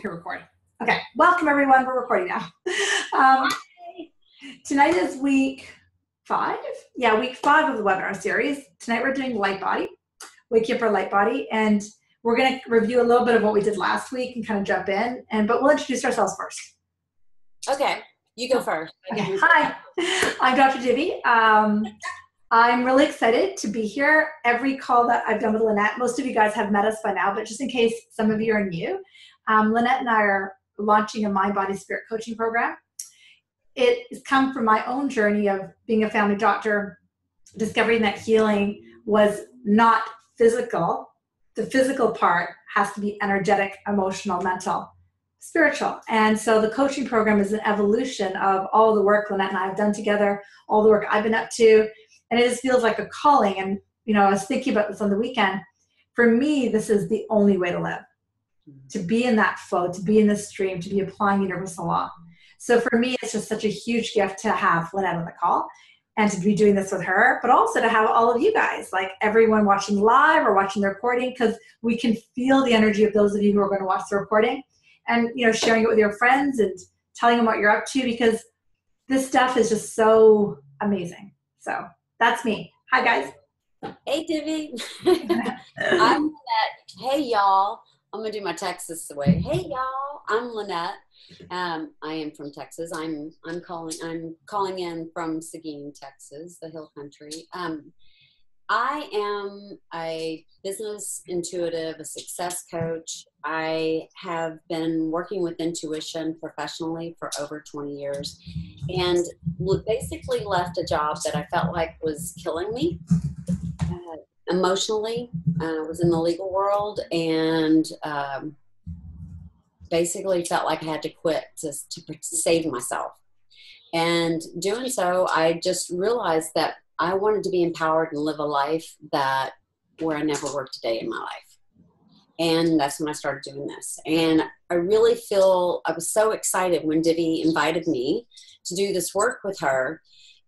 Hit record. Okay, welcome everyone. We're recording now. Um, tonight is week 5. Yeah, week 5 of the webinar series. Tonight we're doing light body, wake you up for light body, and we're going to review a little bit of what we did last week and kind of jump in. But we'll introduce ourselves first. Okay, you go first. Okay. Hi, I'm Dr. Divi. I'm really excited to be here. Every call that I've done with Lynette, most of you guys have met us by now, but just in case some of you are new, Lynette and I are launching a mind, body, spirit coaching program. It has come from my own journey of being a family doctor, discovering that healing was not physical. The physical part has to be energetic, emotional, mental, spiritual. And so the coaching program is an evolution of all the work Lynette and I have done together, all the work I've been up to. And it just feels like a calling. And, you know, I was thinking about this on the weekend. For me, this is the only way to live, to be in that flow, to be in the stream, to be applying universal law. So for me, it's just such a huge gift to have Lynette on the call and to be doing this with her, but also to have all of you guys, like everyone watching live or watching the recording, because we can feel the energy of those of you who are going to watch the recording and, you know, sharing it with your friends and telling them what you're up to, because this stuff is just so amazing. So that's me. Hi, guys. Hey, Divi. I'm Lynette. Hey, y'all. I'm going to do my Texas way. Hey, y'all. I'm Lynette. I am from Texas. I'm calling in from Seguin, Texas, the Hill Country. I am a business intuitive, a success coach. I have been working with intuition professionally for over 20 years and basically left a job that I felt like was killing me emotionally. I was in the legal world and basically felt like I had to quit to save myself. And doing so, I just realized that I wanted to be empowered and live a life where I never worked a day in my life. And that's when I started doing this. And I really feel, I was so excited when Divi invited me to do this work with her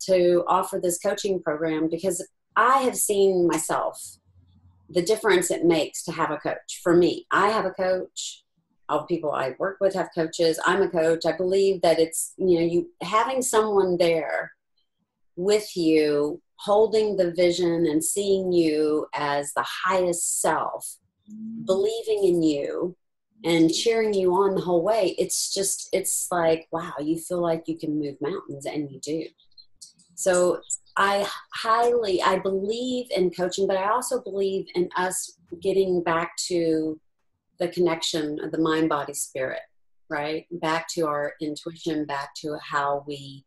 to offer this coaching program, because I have seen myself, the difference it makes to have a coach. For me, I have a coach. All the people I work with have coaches. I'm a coach. I believe that it's, you know, you having someone there with you, holding the vision and seeing you as the highest self, believing in you and cheering you on the whole way. It's like, wow, you feel like you can move mountains, and you do. So I believe in coaching, but I also believe in us getting back to the connection of the mind, body, spirit, right? Back to our intuition, back to how we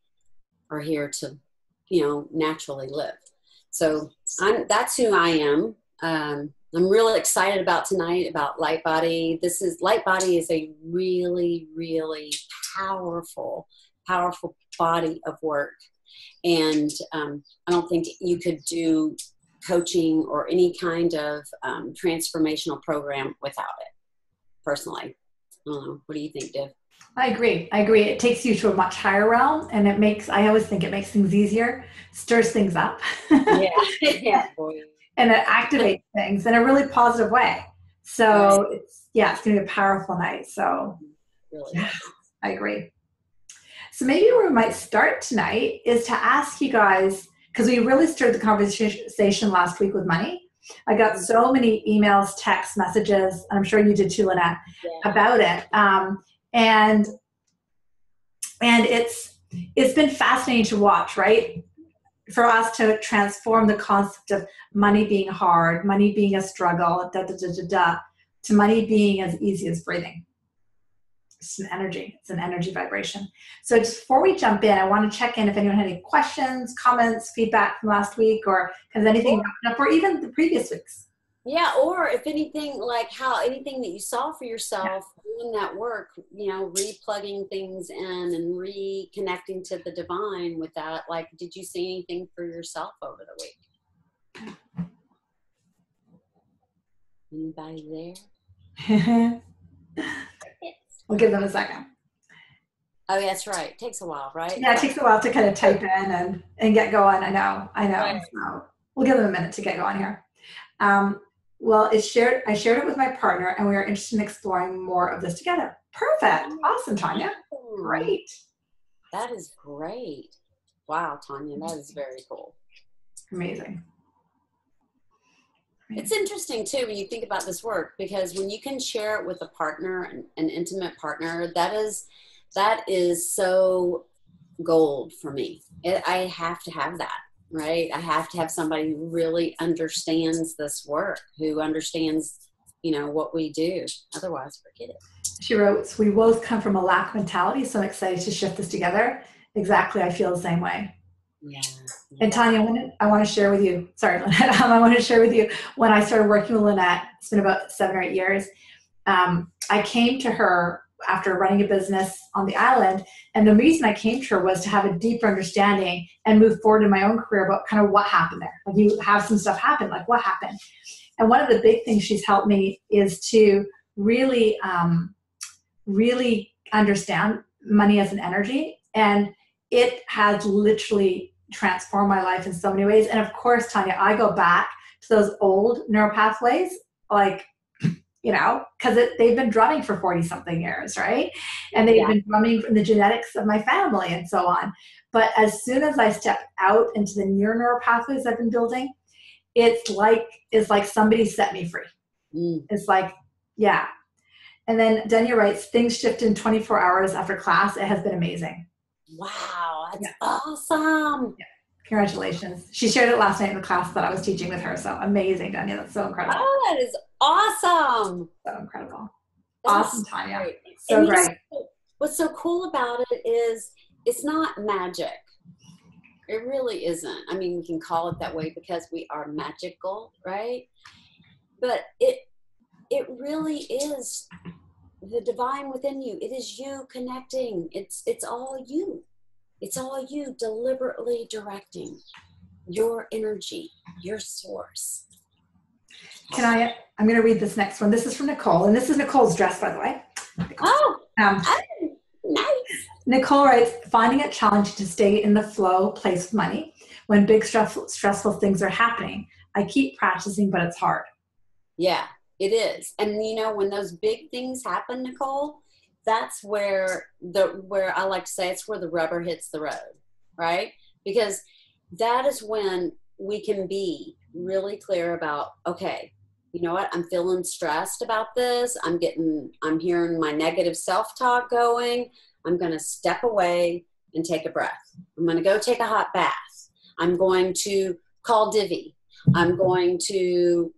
are here to, you know, naturally live. So that's who I am. I'm really excited about tonight, about light body. Light body is a really, really powerful body of work. And I don't think you could do coaching or any kind of transformational program without it, personally. I don't know. What do you think, Div? I agree. It takes you to a much higher realm, and I always think it makes things easier, stirs things up. Yeah. And it activates things in a really positive way. So right. It's going to be a powerful night. So really, yeah, I agree. So maybe where we might start tonight is to ask you guys, because we really stirred the conversation last week with money. I got so many emails, texts, messages, and I'm sure you did too, Lynette, about it. And it's been fascinating to watch, right? For us to transform the concept of money being hard, money being a struggle, to money being as easy as breathing. It's an energy vibration. So just before we jump in, I want to check in if anyone had any questions, comments, feedback from last week, or has anything wrapped up, or even the previous weeks. Yeah, or if anything, like anything that you saw for yourself doing that work, you know, replugging things in and reconnecting to the divine with that. Like, did you see anything for yourself over the week? Anybody there? We'll give them a second. Oh, yeah, that's right. It takes a while, right? Yeah, it takes a while to kind of type in and get going. I know. Right. So we'll give them a minute to get going here. Well, I shared it with my partner, and we are interested in exploring more of this together. Perfect. Awesome, Tanya. Awesome. Great. That is great. Wow, Tanya, that is very cool. Amazing. It's interesting too when you think about this work, because when you can share it with a partner, an intimate partner, that is so gold for me. I have to have that, right? I have to have somebody who really understands this work, who understands, what we do. Otherwise, forget it. She wrote, we both come from a lack mentality, so I'm excited to shift this together. Exactly. I feel the same way. Yeah. And Tanya, I want to share with you, sorry, Lynette, I want to share with you, when I started working with Lynette, it's been about 7 or 8 years, I came to her after running a business on the island, and the reason I came to her was to have a deeper understanding and move forward in my own career about kind of what happened there. Like, you have some stuff happen, like what happened? And one of the big things she's helped me is to really, really understand money as an energy, and it has literally transformed my life in so many ways. And of course, Tanya, I go back to those old neural pathways, like, because they've been drumming for 40 something years, right? And they've been drumming from the genetics of my family and so on. But as soon as I step out into the near neural pathways I've been building, it's like somebody set me free. It's like, yeah. And then Dania writes, things shift in 24 hours after class. It has been amazing. Wow, that's awesome. Yeah. Congratulations. She shared it last night in the class that I was teaching with her. So amazing, Dania. That's so incredible. Oh, that is awesome. So incredible. That's awesome, Tanya. Great. So great. What's so cool about it is it's not magic. It really isn't. I mean, we can call it that way because we are magical, right? But it really is the divine within you. It is you connecting. It's all you. It's all you deliberately directing your energy, your source. I'm going to read this next one. This is from Nicole, and this is Nicole's dress, by the way. Nice. Nicole writes, finding it challenging to stay in the flow place with money when big stressful things are happening. I keep practicing, but it's hard. Yeah, it is. And when those big things happen, Nicole, that's where I like to say it's where the rubber hits the road, right? Because that is when we can be really clear about, okay, you know what? I'm feeling stressed about this. I'm hearing my negative self-talk going. I'm going to step away and take a breath. I'm going to go take a hot bath. I'm going to call Divi. I'm going to,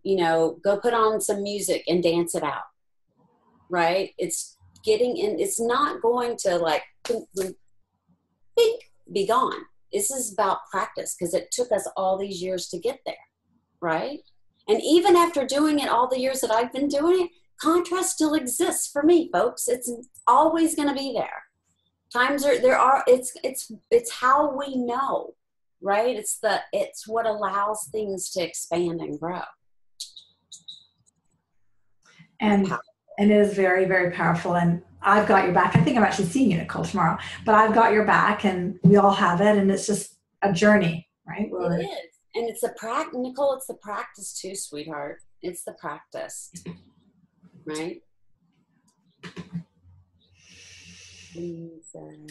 go put on some music and dance it out, right? It's getting in. It's not going to be gone. This is about practice because it took us all these years to get there, right? And even after doing it all the years that I've been doing it, contrast still exists for me, folks. It's always going to be there. It's how we know, right? It's what allows things to expand and grow. And it is very, very powerful. And I've got your back. I think I'm actually seeing you, Nicole, tomorrow. But I've got your back, and we all have it. And it's just a journey, right? It is. And it's the practice, Nicole, it's the practice too, sweetheart. It's the practice, right?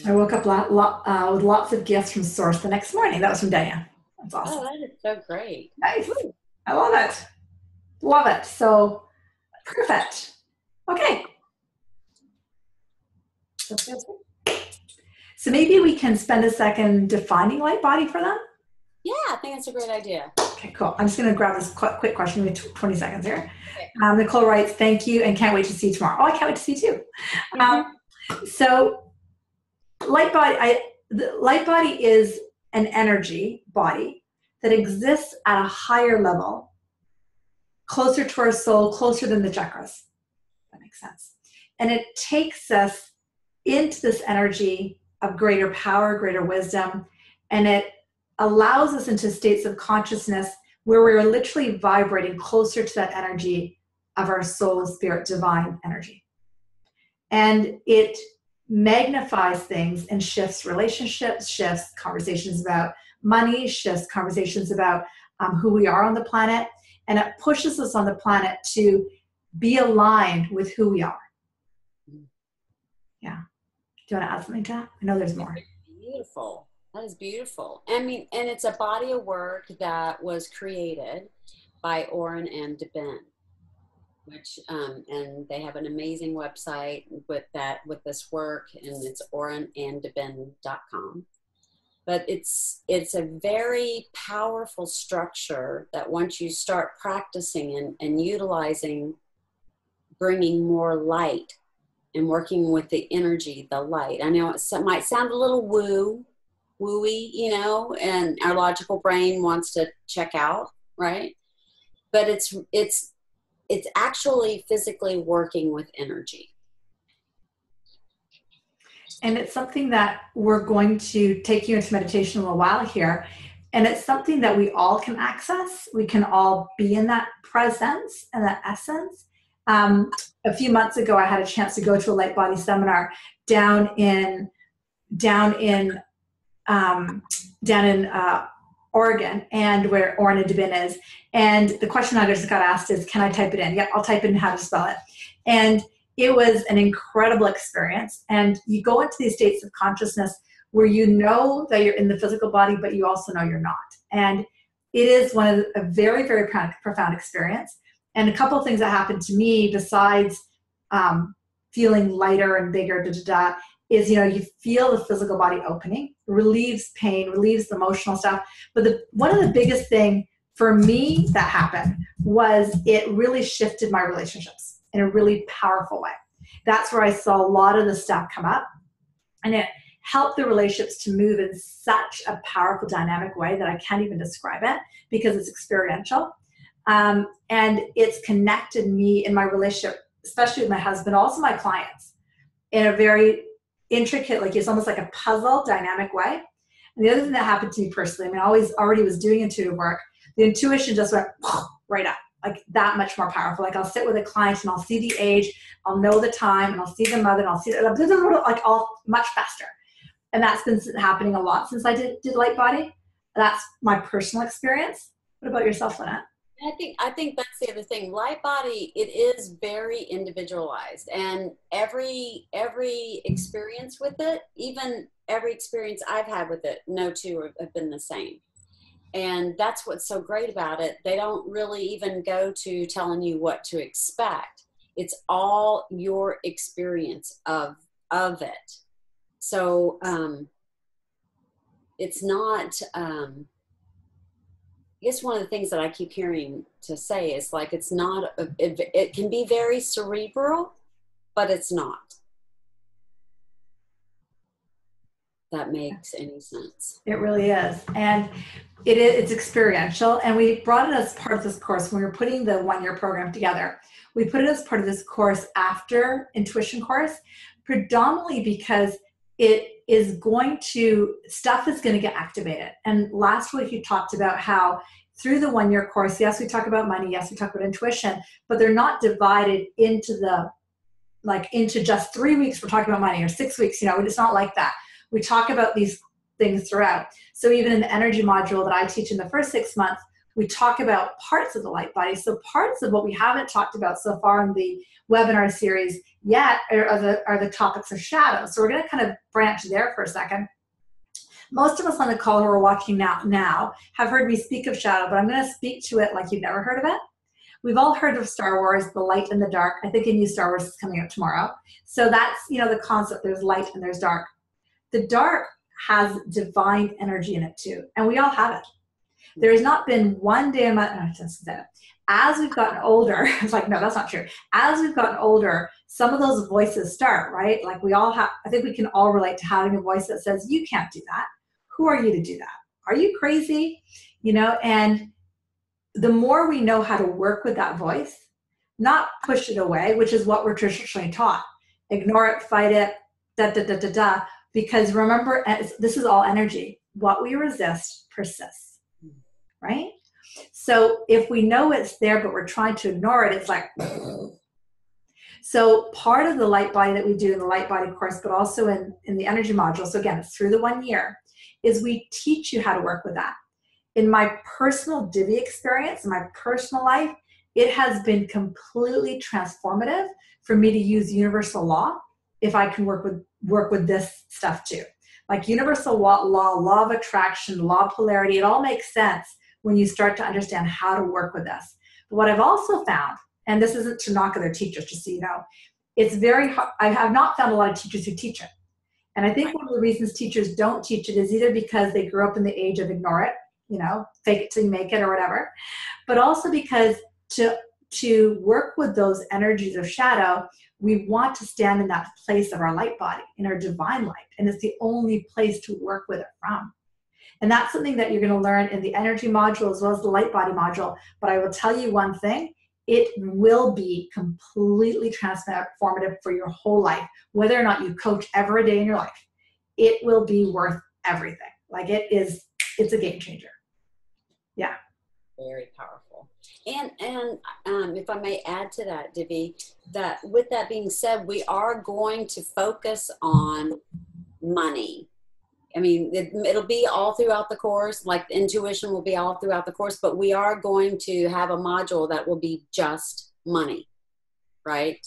I woke up with lots of gifts from Source the next morning. That was from Dania. That's awesome. Oh, that is so great. Nice. I love it. Love it. So perfect. Okay. So maybe we can spend a second defining light body for them. Yeah, I think that's a great idea. Okay, cool. I'm just going to grab this quick question. We have 20 seconds here. Okay. Nicole writes, thank you, and can't wait to see you tomorrow. Oh, I can't wait to see you too. So light body, the light body is an energy body that exists at a higher level, closer to our soul, closer than the chakras. That makes sense. And it takes us into this energy of greater power, greater wisdom, and it allows us into states of consciousness where we're literally vibrating closer to that energy of our soul, spirit, divine energy. And it magnifies things and shifts relationships, shifts conversations about money, shifts conversations about who we are on the planet, and it pushes us on the planet to be aligned with who we are. Do you want to add something to that? I know there's more. Beautiful. That is beautiful. I mean, and it's a body of work that was created by Oren and Deben, which and they have an amazing website with this work, and it's orenanddeben.com. But it's a very powerful structure that once you start practicing and utilizing, bringing more light and working with the energy, the light. I know it might sound a little wooey, you know, and our logical brain wants to check out, right? But it's actually physically working with energy. And it's something that we're going to take you into meditation in a little while here. And it's something that we all can access. We can all be in that presence and that essence. A few months ago, I had a chance to go to a light body seminar down in Oregon, and where Oren and Deben is. And the question I just got asked is, can I type it in? Yep, I'll type in how to spell it. And it was an incredible experience. And you go into these states of consciousness where you know that you're in the physical body, but you also know you're not. And it is a very, very profound experience. And a couple of things that happened to me besides feeling lighter and bigger, is, you know, you feel the physical body opening, relieves pain, relieves the emotional stuff. But one of the biggest thing for me that happened was it really shifted my relationships in a really powerful way. That's where I saw a lot of the stuff come up, and it helped the relationships to move in such a powerful dynamic way that I can't even describe it because it's experiential. And it's connected me in my relationship, especially with my husband, also my clients, in a very intricate, like it's almost like a puzzle dynamic way. And the other thing that happened to me personally, I mean, I already was doing intuitive work. The intuition just went right up, like that much more powerful. Like I'll sit with a client and I'll see the age, I'll know the time, and I'll see the mother, and I'll see like all much faster. And that's been happening a lot since I did light body. That's my personal experience. What about yourself, Lynette? I think that's the other thing. Light body, it is very individualized, and every experience with it, even every experience I've had with it, no two have been the same. And that's what's so great about it. They don't really even go to telling you what to expect. It's all your experience of it. So it's not. I guess one of the things that I keep hearing to say is like, it's not, it can be very cerebral, but it's not. That makes any sense. It really is. And it's experiential. And we brought it as part of this course when we were putting the one-year program together. We put it as part of this course after intuition course, predominantly because stuff is going to get activated. And last week you talked about how through the one-year course, yes, we talk about money, yes, we talk about intuition, but they're not divided into into just 3 weeks we're talking about money, or 6 weeks, it's not like that. We talk about these things throughout. So even in the energy module that I teach in the first 6 months, we talk about parts of the light body. So parts of what we haven't talked about so far in the webinar series yet are the topics of shadow. So we're going to kind of branch there for a second. Most of us on the call who are watching now have heard me speak of shadow, but I'm going to speak to it like you've never heard of it. We've all heard of Star Wars, the light and the dark. I think a new Star Wars is coming out tomorrow. So that's, the concept. There's light and there's dark. The dark has divine energy in it too, and we all have it. There has not been one day as we've gotten older, it's like, no, that's not true. As we've gotten older, some of those voices start, right? Like we all have, I think we can all relate to having a voice that says, you can't do that. Who are you to do that? Are you crazy? And the more we know how to work with that voice, not push it away, which is what we're traditionally taught. Ignore it, fight it, because remember, this is all energy. What we resist persists, right? So if we know it's there, but we're trying to ignore it, it's like, so part of the light body that we do in the light body course, but also in the energy module, so again, it's through the 1 year, is we teach you how to work with that. In my personal Divi experience, in my personal life, it has been completely transformative for me to use universal law if I can work work with this stuff too. Like universal law of attraction, law of polarity, it all makes sense when you start to understand how to work with this. But what I've also found, and this isn't to knock other teachers, just so you know, it's very hard. I have not found a lot of teachers who teach it. And I think one of the reasons teachers don't teach it is either because they grew up in the age of ignore it, fake it till you make it or whatever, but also because to work with those energies of shadow, we want to stand in that place of our light body, in our divine light. And it's the only place to work with it from. And that's something that you're going to learn in the energy module as well as the light body module. But I will tell you one thing, it will be completely transformative for your whole life, whether or not you coach ever a day in your life. It will be worth everything. Like it's a game changer. Yeah. Very powerful. And if I may add to that, Divi, that with that being said, we are going to focus on money. I mean, it'll be all throughout the course, like intuition will be all throughout the course, but we are going to have a module that will be just money, right?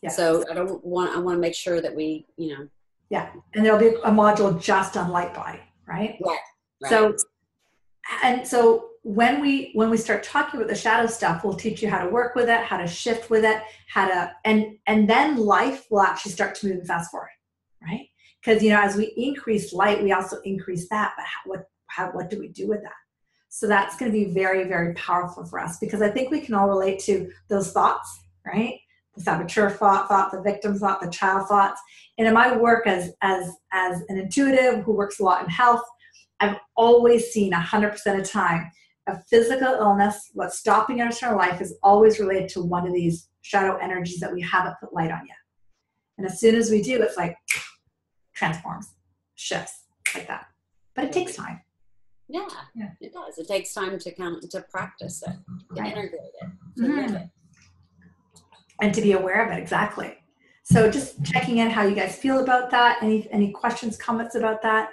Yeah. So I want to make sure that we, Yeah, and there'll be a module just on light body, right? Right. So when we start talking about the shadow stuff, we'll teach you how to work with it, how to shift with it, and then life will actually start to move fast forward, right? Because as we increase light, we also increase that. But what do we do with that? So that's going to be very, very powerful for us, because I think we can all relate to those thoughts, right? The saboteur thought, the victim thought, the child thoughts. And in my work as an intuitive who works a lot in health, I've always seen 100% of the time a physical illness, what's stopping us in our life, is always related to one of these shadow energies that we haven't put light on yet. And as soon as we do, it's like transforms, shifts like that. But it takes time. Yeah, it does. It takes time to practice it, to integrate it, to live it. And to be aware of it, exactly. So just checking in how you guys feel about that. Any questions, comments about that?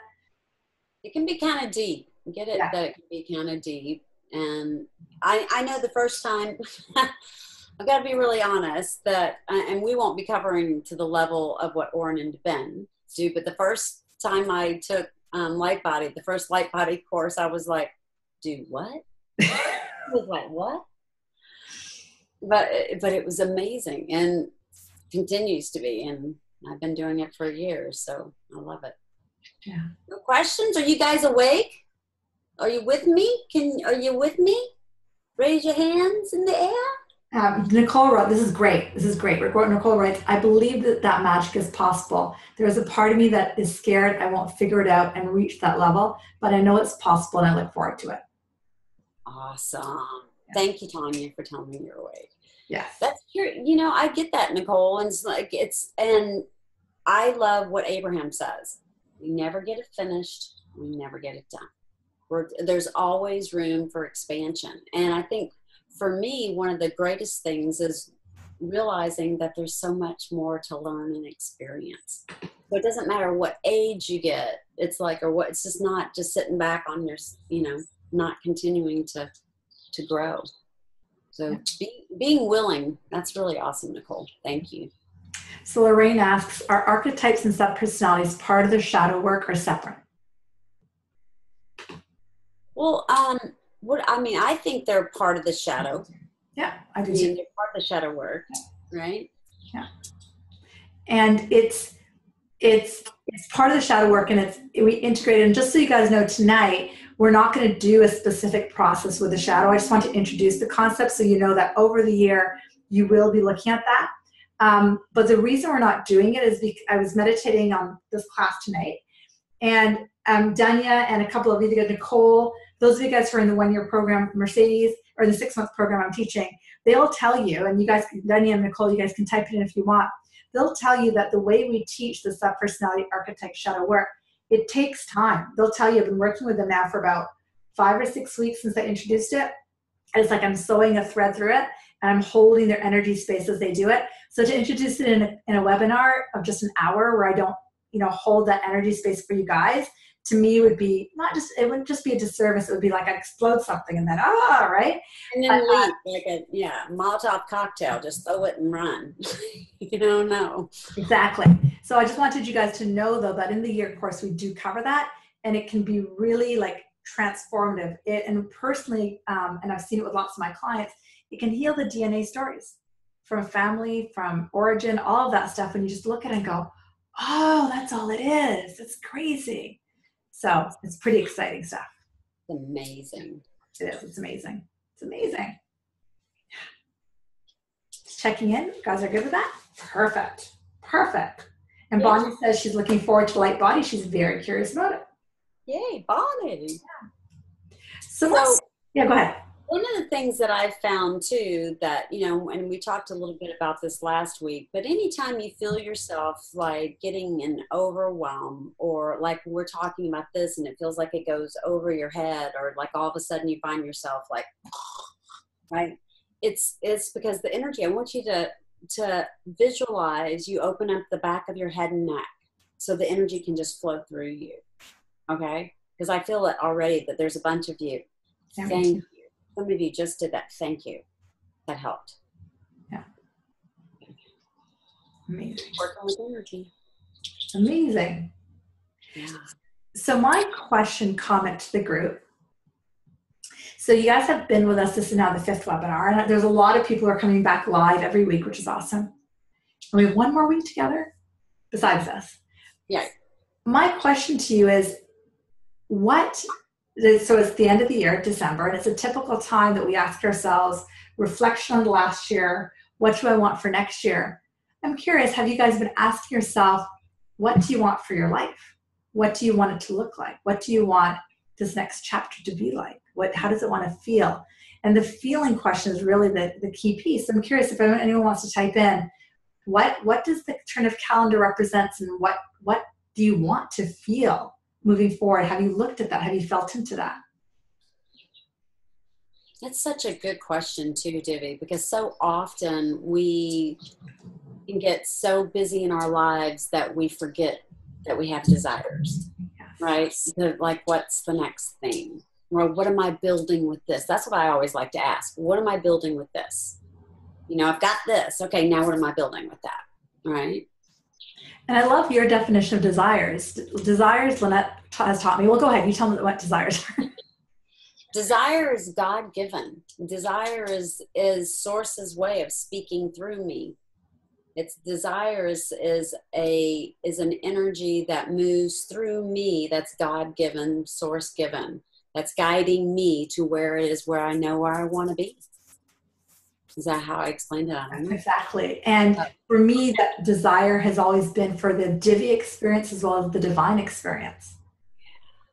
It can be kind of deep. Get it? Yeah. That it can be kind of deep. And I know the first time, I've got to be really honest, that, and we won't be covering to the level of what Oren and Ben do, but the first time I took the first light body course, I was like, do what? I was like, what? But it was amazing and continues to be. And I've been doing it for years, so I love it. Yeah. No questions? Are you guys awake? Are you with me? Are you with me? Raise your hands in the air. Nicole wrote, this is great. Nicole writes, I believe that magic is possible. There's a part of me that is scared I won't figure it out and reach that level, but I know it's possible and I look forward to it. Awesome. Yeah. Thank you, Tanya, for telling me you're awake. Yes. That's true. I get that, Nicole. And and I love what Abraham says. We never get it finished. We never get it done. There's always room for expansion. And I think for me, one of the greatest things is realizing that there's so much more to learn and experience. So it doesn't matter what age you get. It's just not just sitting back on your, not continuing to grow. So being willing, that's really awesome, Nicole. Thank you. So Lorraine asks, are archetypes and subpersonalities part of the shadow work or separate? Well, I think they're part of the shadow. Yeah, I do too. They're part of the shadow work, right? Yeah. And it's part of the shadow work, and we integrate it. And just so you guys know, tonight, we're not going to do a specific process with the shadow. I just want to introduce the concept so you know that over the year, you will be looking at that. But the reason we're not doing it is because I was meditating on this class tonight, and Danya and a couple of you, Nicole, those of you guys who are in the 1-year program, Mercedes, or the 6-month program I'm teaching, they'll tell you, and you guys, Danya and Nicole, you guys can type it in if you want, they'll tell you that the way we teach the subpersonality archetype shadow work, it takes time. They'll tell you, I've been working with them now for about 5 or 6 weeks since I introduced it. And it's like I'm sewing a thread through it, and I'm holding their energy space as they do it. So to introduce it in a webinar of just an hour where I don't, hold that energy space for you guys, to me would be not just, it wouldn't just be a disservice. It would be like I explode something and then, right? And But, then leave like a, Molotov cocktail, just throw it and run. No. exactly. So I just wanted you guys to know though, that in the year course, we do cover that, and it can be really like transformative. And personally, and I've seen it with lots of my clients, it can heal the DNA stories from family, from origin, all of that stuff. And you just look at it and go, oh, that's all it is. It's crazy. So it's pretty exciting stuff. It's amazing. It is. It's amazing. It's amazing. Just checking in. You guys are good with that? Perfect. Perfect. And Bonnie says she's looking forward to light body. She's very curious about it. Yay, Bonnie. Yeah. So go ahead. One of the things that I've found too that, and we talked a little bit about this last week, but anytime you feel yourself like getting an overwhelm, or like we're talking about this and it feels like it goes over your head, or like all of a sudden you find yourself like, right? It's because the energy, I want you to visualize you open up the back of your head and neck so the energy can just flow through you. Okay? Because I feel it already that there's a bunch of you. Thank you. Some of you just did that. Thank you. That helped. Yeah. Amazing. Working with energy. Amazing. Yeah. So my comment to the group. So you guys have been with us. This is now the 5th webinar. And there's a lot of people who are coming back live every week, which is awesome. And we have one more week together besides this. Yeah. My question to you is, so it's the end of the year, December, and it's a typical time that we ask ourselves, reflection on the last year, what do I want for next year? I'm curious, have you guys been asking yourself, what do you want for your life? What do you want it to look like? What do you want this next chapter to be like? How does it want to feel? And the feeling question is really the key piece. I'm curious if anyone wants to type in, what does the turn of calendar represents, and what do you want to feel moving forward? Have you looked at that? Have you felt into that? That's such a good question too, Divi, because so often we can get so busy in our lives that we forget that we have desires, right? Like, what's the next thing? Or what am I building with this? That's what I always like to ask. What am I building with this? I've got this. Okay, now what am I building with that? Right? And I love your definition of desires. Desires, Lynette has taught me. Well, go ahead. You tell me what desires are. Desire is God-given. Desire is Source's way of speaking through me. It's desire is an energy that moves through me. That's God-given, Source-given. That's guiding me to where it is, where I know where I want to be. Is that how I explained it? Exactly. And for me, that desire has always been for the Divi experience as well as the divine experience.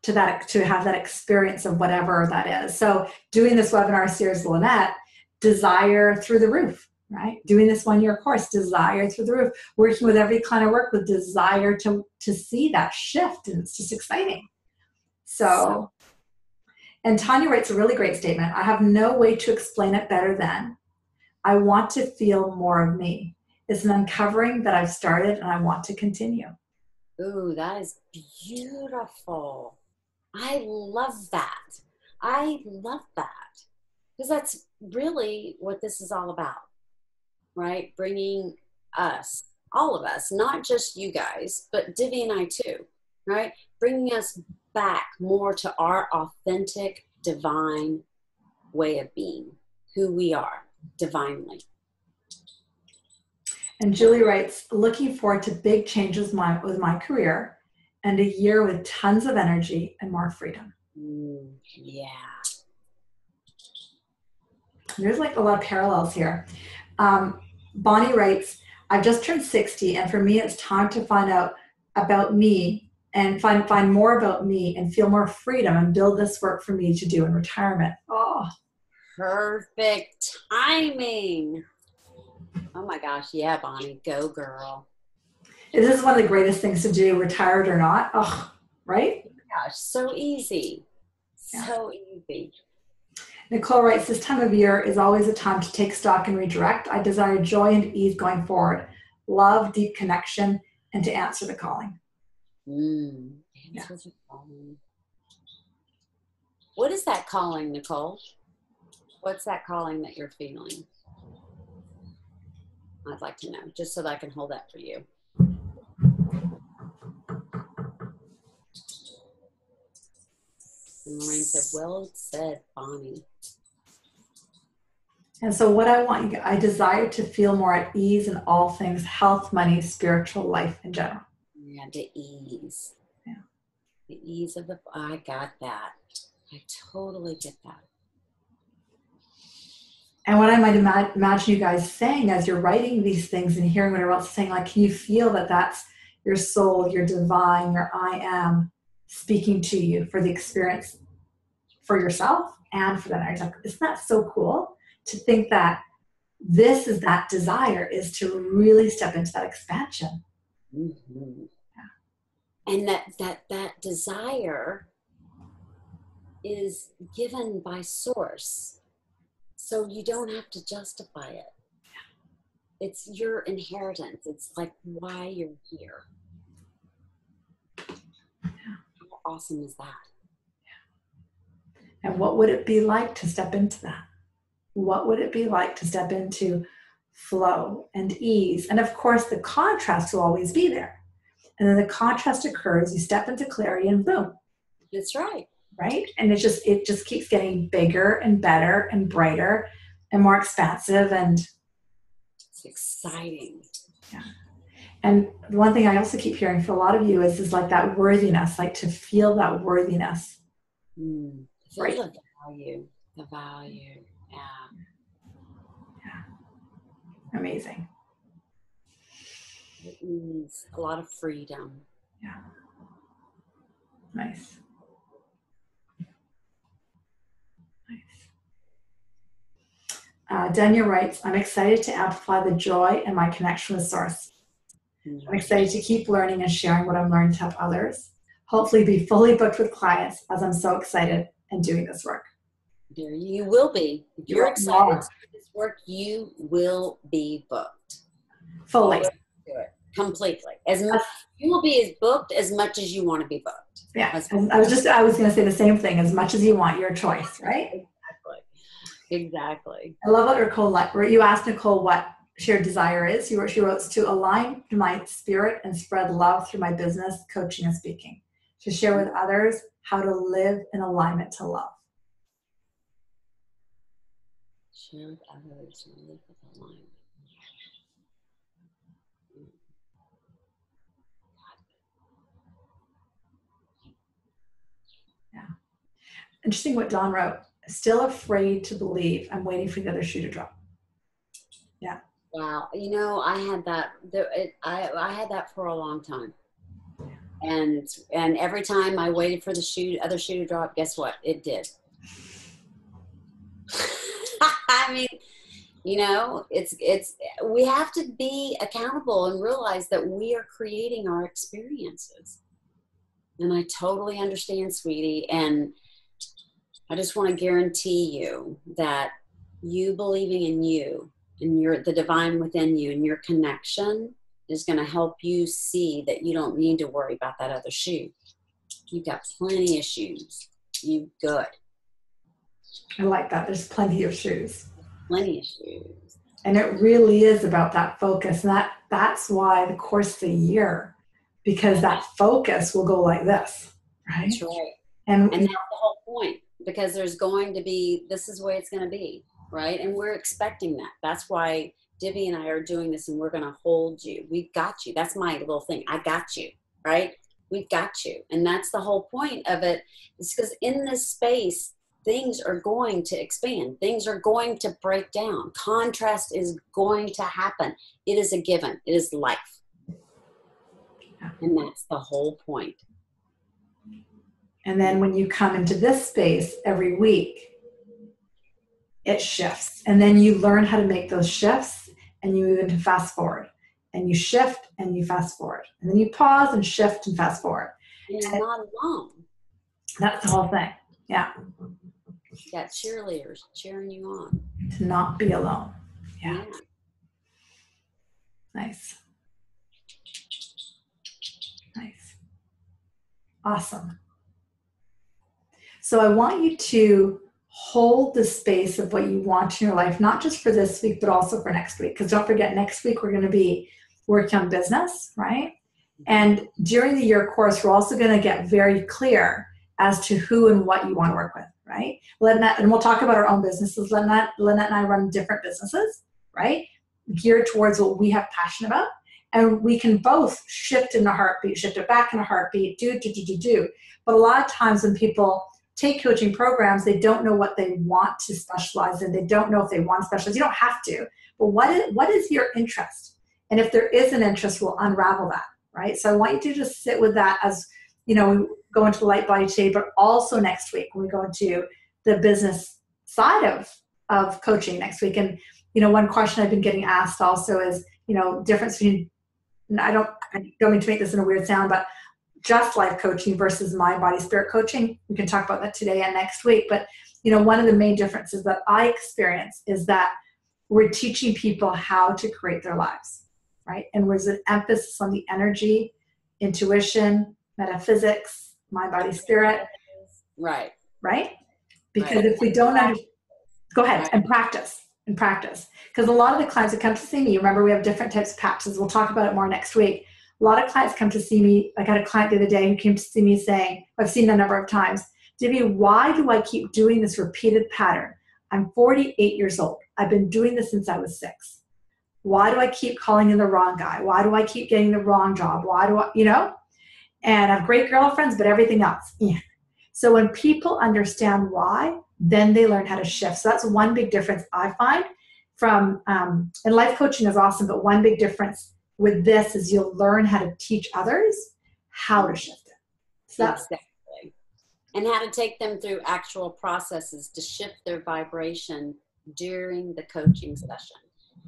To have that experience of whatever that is. So doing this webinar series, Lynette, desire through the roof, right? Doing this 1-year course, desire through the roof. Working with every client I work with, desire to see that shift, and it's just exciting. So, and Tanya writes a really great statement. I have no way to explain it better than, I want to feel more of me. It's an uncovering that I've started and I want to continue. Ooh, that is beautiful. I love that. I love that. Because that's really what this is all about, right? Bringing us, all of us, not just you guys, but Divi and I too, right? Bringing us back more to our authentic, divine way of being, who we are divinely. And Julie writes, looking forward to big changes with my career and a year with tons of energy and more freedom. Yeah. There's like a lot of parallels here. Bonnie writes, I've just turned 60, and for me, it's time to find out about me and find more about me and feel more freedom and build this work for me to do in retirement. Oh, perfect timing. Oh my gosh. Yeah, Bonnie, go girl. This is one of the greatest things to do, retired or not. Oh, right? Gosh, so easy. So easy. Nicole writes, this time of year is always a time to take stock and redirect. I desire joy and ease going forward, love, deep connection, and to answer the calling. Answers a calling. What is that calling, Nicole? What's that calling that you're feeling? I'd like to know, just so that I can hold that for you. And Lorraine said, well said, Bonnie. And so what I want you, I desire to feel more at ease in all things, health, money, spiritual life in general. Yeah, the ease. Yeah. The ease of I got that. I totally get that. And what I might imagine you guys saying as you're writing these things and hearing what everyone else is saying, like, can you feel that that's your soul, your divine, your I am speaking to you for the experience for yourself and for the next? Isn't that so cool to think that this is that desire, is to really step into that expansion? Mm-hmm. Yeah. And that desire is given by source. So you don't have to justify it. It's your inheritance. It's like why you're here. How awesome is that? And what would it be like to step into that? What would it be like to step into flow and ease? And of course, the contrast will always be there. And then the contrast occurs, you step into clarity and boom. That's right. Right? And it just keeps getting bigger and better and brighter and more expansive, and it's exciting. Yeah. And the one thing I also keep hearing for a lot of you is like that worthiness, like to feel that worthiness. Right. The value. Yeah. Amazing. It means a lot of freedom. Yeah. Nice. Danya writes, I'm excited to amplify the joy and my connection with Source. I'm excited to keep learning and sharing what I'm learning to help others. Hopefully be fully booked with clients, as I'm so excited and doing this work. There you will be. If you're excited to do this work, you will be booked. Fully. Do it completely. You will be as booked as much as you want to be booked. Yeah. I was going to say the same thing. As much as you want, your choice, right? Exactly. I love what Nicole, where you asked Nicole what shared desire is. She wrote to align to my spirit and spread love through my business, coaching, and speaking. To share with others how to live in alignment to love. Share with others and live with alignment. Yeah. Interesting what Dawn wrote. Still afraid to believe. I'm waiting for the other shoe to drop. Yeah. Wow. You know, I had that. I had that for a long time. And every time I waited for the other shoe to drop, guess what? It did. I mean, you know, we have to be accountable and realize that we are creating our experiences. And I totally understand, sweetie. And I just want to guarantee you that you believing in you and the divine within you and your connection is going to help you see that you don't need to worry about that other shoe. You've got plenty of shoes. You good. I like that. There's plenty of shoes. Plenty of shoes. And it really is about that focus. And that's why the course of the year, because that focus will go like this, right? That's right. And that's the whole point, because there's going to be, this is the way it's going to be, right? And we're expecting that. That's why Divi and I are doing this, and we're going to hold you. We've got you. That's my little thing. I got you, right? We've got you. And that's the whole point of it. It's because in this space, things are going to expand. Things are going to break down. Contrast is going to happen. It is a given. It is life. And that's the whole point. And then when you come into this space every week, it shifts. And then you learn how to make those shifts, and you move into fast forward. And you shift and you fast forward. And then you pause and shift and fast forward. And you're not alone. That's the whole thing. Yeah. You got cheerleaders cheering you on. To not be alone. Yeah. Nice. Nice. Awesome. So I want you to hold the space of what you want in your life, not just for this week, but also for next week. Because don't forget, next week we're going to be working on business, right? And during the year course, we're also going to get very clear as to who and what you want to work with, right? Lynette, and we'll talk about our own businesses. Lynette and I run different businesses, right? Geared towards what we have passion about. And we can both shift in a heartbeat, shift it back in a heartbeat, do. But a lot of times when people take coaching programs, they don't know what they want to specialize in. They don't know if they want to specialize. You don't have to. But what is your interest? And if there is an interest, we'll unravel that, right? So I want you to just sit with that as, we go into the light body today, but also next week when we go into the business side of coaching next week. And, one question I've been getting asked also is, difference between, and I don't mean to make this in a weird sound, but just life coaching versus mind, body, spirit coaching. We can talk about that today and next week. But, one of the main differences that I experience is that we're teaching people how to create their lives, right? And there's an emphasis on the energy, intuition, metaphysics, mind, body, spirit. Right. Right? Because if we don't understand, go ahead, and practice. Because a lot of the clients that come to see me, remember we have different types of practices. We'll talk about it more next week. A lot of clients come to see me. I got a client the other day who came to see me saying, I've seen a number of times, Divi, why do I keep doing this repeated pattern? I'm 48 years old. I've been doing this since I was 6. Why do I keep calling in the wrong guy? Why do I keep getting the wrong job? Why do I, and I have great girlfriends, but everything else. Yeah. So when people understand why, then they learn how to shift. So that's one big difference I find from, and life coaching is awesome, but one big difference with this is you'll learn how to teach others how to shift it. So exactly. And how to take them through actual processes to shift their vibration during the coaching session,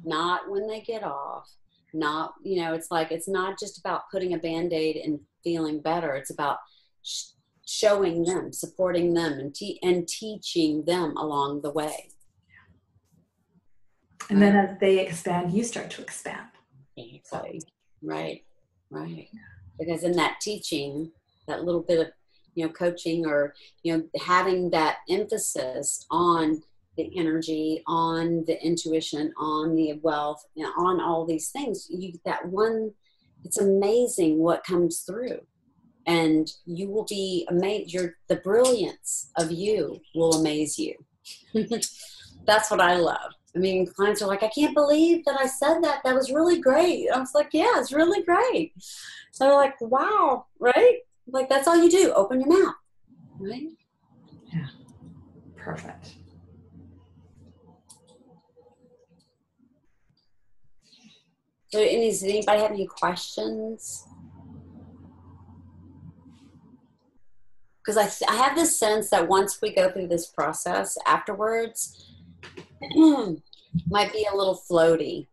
not when they get off, not, it's not just about putting a Band-Aid and feeling better. It's about showing them, supporting them, and teaching them along the way. And then as they expand, you start to expand. Exactly. Right. Because in that teaching, that little bit of, coaching or, having that emphasis on the energy, on the intuition, on the wealth, on all these things, it's amazing what comes through. And you will be amazed. The brilliance of you will amaze you. That's what I love. I mean, clients are like, I can't believe that I said that. That was really great. I was like, yeah, it's really great. So they're like, wow, right? Like, that's all you do. Open your mouth, right? Yeah, perfect. So does anybody have any questions? Because I have this sense that once we go through this process, afterwards, might be a little floaty.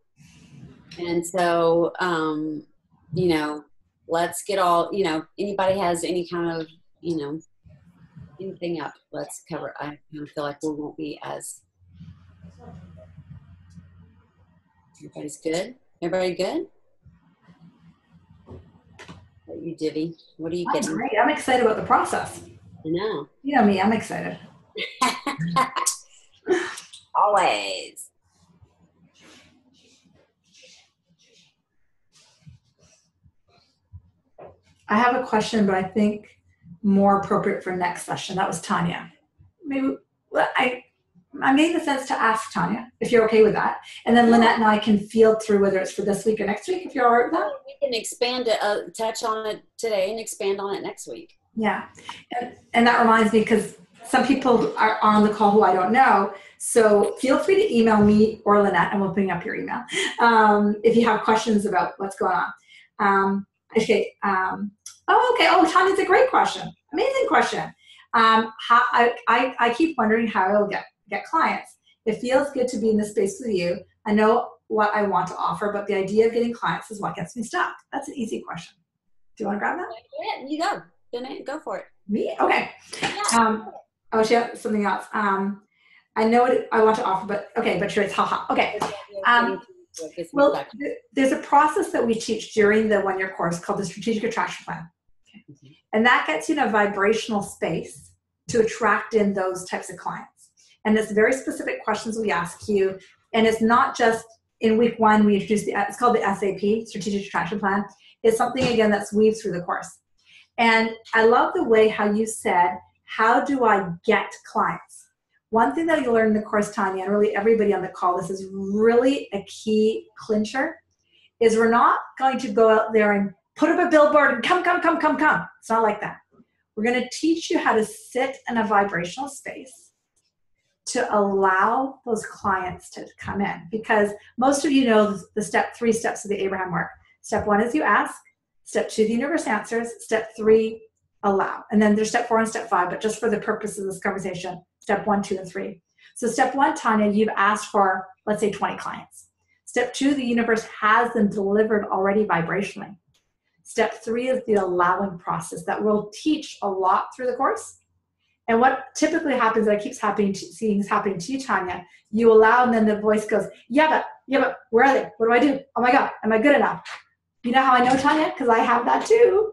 And so, let's get all, anybody has any kind of, anything up, let's cover. I feel like we won't be as, everybody's good? Everybody good? What are you, Divi? What are you getting? Great. I'm excited about the process. I know. You know me, I'm excited. Always. I have a question, but I think more appropriate for next session. That was Tanya. Maybe I'm getting the sense to ask Tanya, if you're okay with that. And then Lynette and I can field through whether it's for this week or next week, if you're all right with that. We can expand it, touch on it today and expand on it next week. Yeah. And that reminds me, because some people are on the call who I don't know. So feel free to email me or Lynette, and we'll bring up your email if you have questions about what's going on. Okay. Oh, Tanya's a great question. Amazing question. I keep wondering how I'll get clients. It feels good to be in this space with you. I know what I want to offer, but the idea of getting clients is what gets me stuck. That's an easy question. Do you want to grab that? Yeah, you go. Then go for it. Me? Okay. Yeah. She has something else. I know what I want to offer, but sure, it's haha. Okay. Well, there's a process that we teach during the one-year course called the Strategic Attraction Plan. Mhm. And that gets you in a vibrational space to attract in those types of clients. And it's very specific questions we ask you. And it's not just in week one, we introduce it's called the SAP, Strategic Attraction Plan. It's something, again, that's weaved through the course. And I love the way how you said, how do I get clients? One thing that you learn in the course, Tanya, and really everybody on the call, this is really a key clincher, is we're not going to go out there and put up a billboard and come, come, come, come, come. It's not like that. We're going to teach you how to sit in a vibrational space to allow those clients to come in. Because most of you know the three steps of the Abraham work. Step one is you ask. Step two, the universe answers. Step three, allow. And then there's step 4 and step 5, but just for the purpose of this conversation, step 1, 2, and 3. So step 1, Tanya, you've asked for, let's say, 20 clients. Step 2, the universe has them delivered already vibrationally. Step 3 is the allowing process that we'll teach a lot through the course. And what typically happens, that keeps seeing is happening to you, Tanya, you allow, and then the voice goes, yeah, but where are they? What do I do? Oh my God, am I good enough? You know how I know, Tanya? Because I have that too.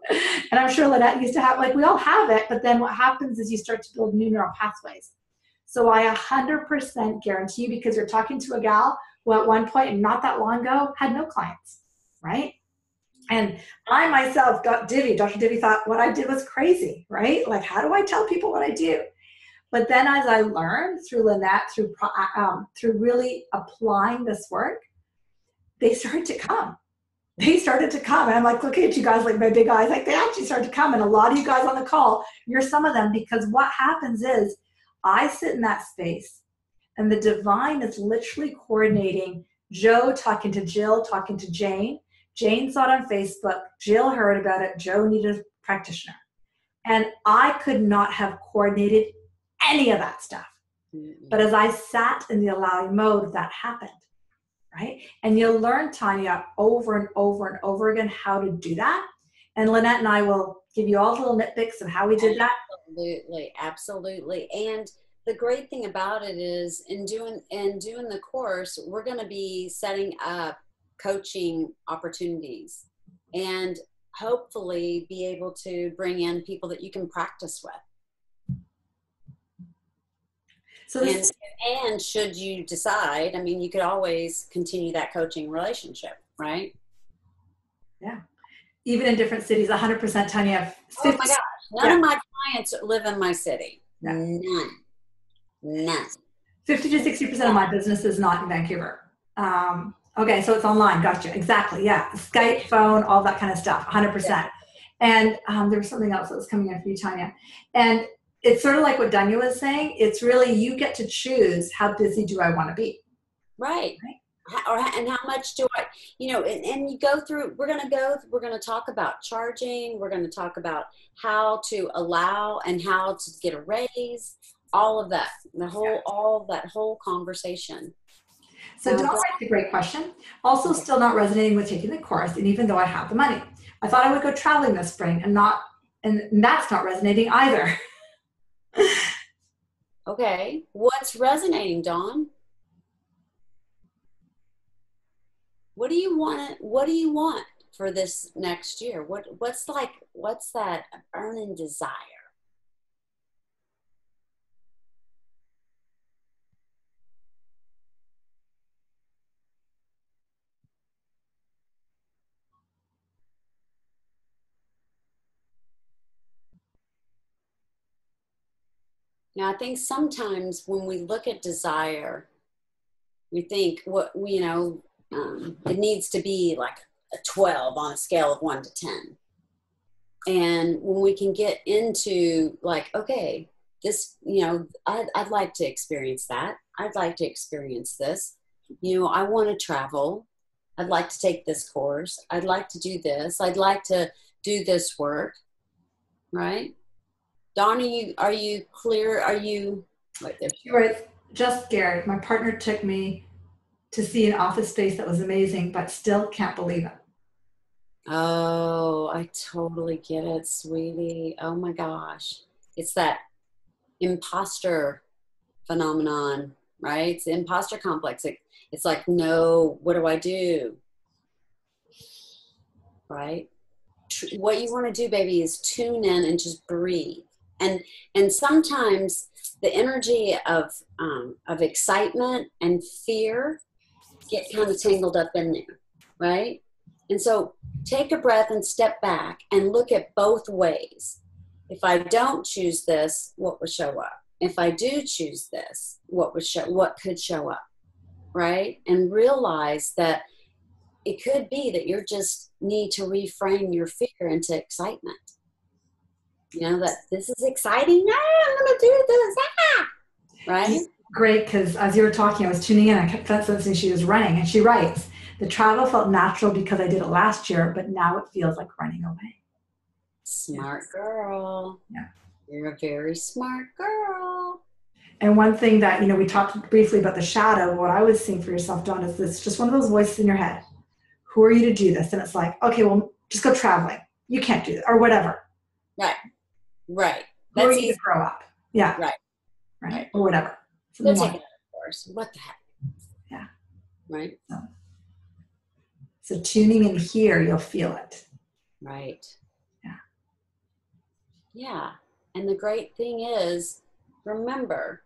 And I'm sure Lynette used to have, like, we all have it, but then what happens is you start to build new neural pathways. So I 100% guarantee you, because you're talking to a gal who at one point, and not that long ago, had no clients, right? And I myself got Divi. Dr. Divi thought what I did was crazy, right? Like, how do I tell people what I do? But then as I learned through Lynette, through really applying this work, they started to come. They started to come. And I'm like, look at you guys, like my big eyes, like they actually started to come. And a lot of you guys on the call, you're some of them, because what happens is I sit in that space and the divine is literally coordinating Joe talking to Jill, talking to Jane. Jane saw it on Facebook. Jill heard about it. Joe needed a practitioner. And I could not have coordinated any of that stuff. Mm-hmm. But as I sat in the allowing mode, that happened. Right? And you'll learn, Tanya, over and over and over again how to do that. And Lynette and I will give you all the little nitpicks of how we did that. Absolutely, absolutely. And the great thing about it is in doing the course, we're going to be setting up coaching opportunities and hopefully be able to bring in people that you can practice with. So and should you decide, I mean, you could always continue that coaching relationship, right? Yeah. Even in different cities, 100%, Tanya. Oh my gosh. None of my clients live in my city. Yeah. None. 50 to 60% of my business is not in Vancouver. Okay, so it's online. Gotcha. Exactly. Yeah. Skype, phone, all that kind of stuff. 100%. Yeah. And there was something else that was coming in for you, Tanya. And it's sort of like what Danya was saying. It's really, you get to choose how busy do I want to be. Right. And how much do I, and you go through, we're going to talk about charging. We're going to talk about how to allow and how to get a raise, all of that, all that whole conversation. So Dawn asked a great question. Also still not resonating with taking the course. And even though I have the money, I thought I would go traveling this spring and that's not resonating either. Okay. What's resonating, Dawn? What do you want for this next year? What's that burning desire? Now, I think sometimes when we look at desire, we think it needs to be like a 12 on a scale of 1 to 10. And when we can get into like, okay, this, I'd like to experience that. I'd like to experience this. I want to travel. I'd like to take this course. I'd like to do this. I'd like to do this work. Right? Dawn, are you clear? Are you right there? You're just scared. My partner took me to see an office space that was amazing, but still can't believe it. Oh, I totally get it, sweetie. Oh my gosh. It's that imposter phenomenon, right? It's the imposter complex. It's like, no, what do I do? Right? what you want to do, baby, is tune in and just breathe. And sometimes the energy of excitement and fear get kind of tangled up in there, right? And so take a breath and step back and look at both ways. If I don't choose this, what would show up? If I do choose this, what could show up, right? And realize that it could be that you just need to reframe your fear into excitement. You know, that this is exciting. Ah, I'm going to do this. Ah! Right? Great, because as you were talking, I was tuning in. I kept sensing she was running, and she writes, the travel felt natural because I did it last year, but now it feels like running away. Smart girl. Yeah. You're a very smart girl. And one thing that, we talked briefly about the shadow, what I was seeing for yourself, Dawn, is this just one of those voices in your head. Who are you to do this? And it's like, okay, well, just go traveling. You can't do that, or whatever. Right. Right. Who are you to grow up? Yeah. Right. Or whatever. Go take it, of course. What the heck? Yeah. Right. So tuning in here, you'll feel it. Right. Yeah. Yeah. And the great thing is, remember,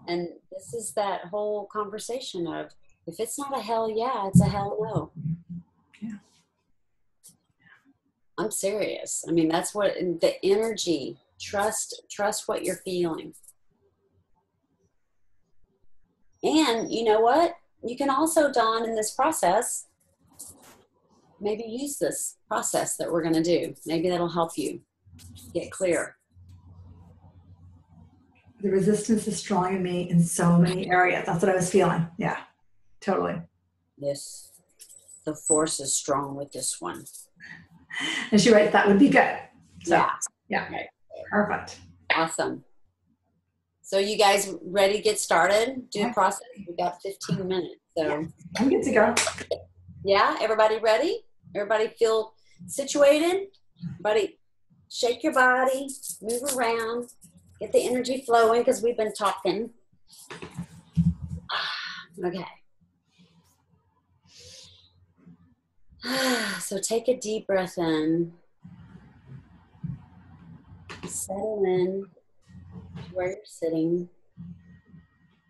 and this is that whole conversation of, if it's not a hell yeah, it's a hell no. Yeah. I'm serious. I mean, that's what the energy, trust what you're feeling. And you know what? You can also, Dawn, in this process, maybe use this process that we're going to do. Maybe that'll help you get clear. The resistance is strong in me in so many areas. That's what I was feeling. Yeah, totally. Yes. The force is strong with this one. And she writes, that would be good. So, yeah. Right. Perfect. Awesome. So you guys ready to get started? Do the process. We've got 15 minutes. So I'm good to go. Yeah, everybody ready? Everybody feel situated? Everybody shake your body, move around, get the energy flowing because we've been talking. Okay. So take a deep breath in. Settle in to where you're sitting.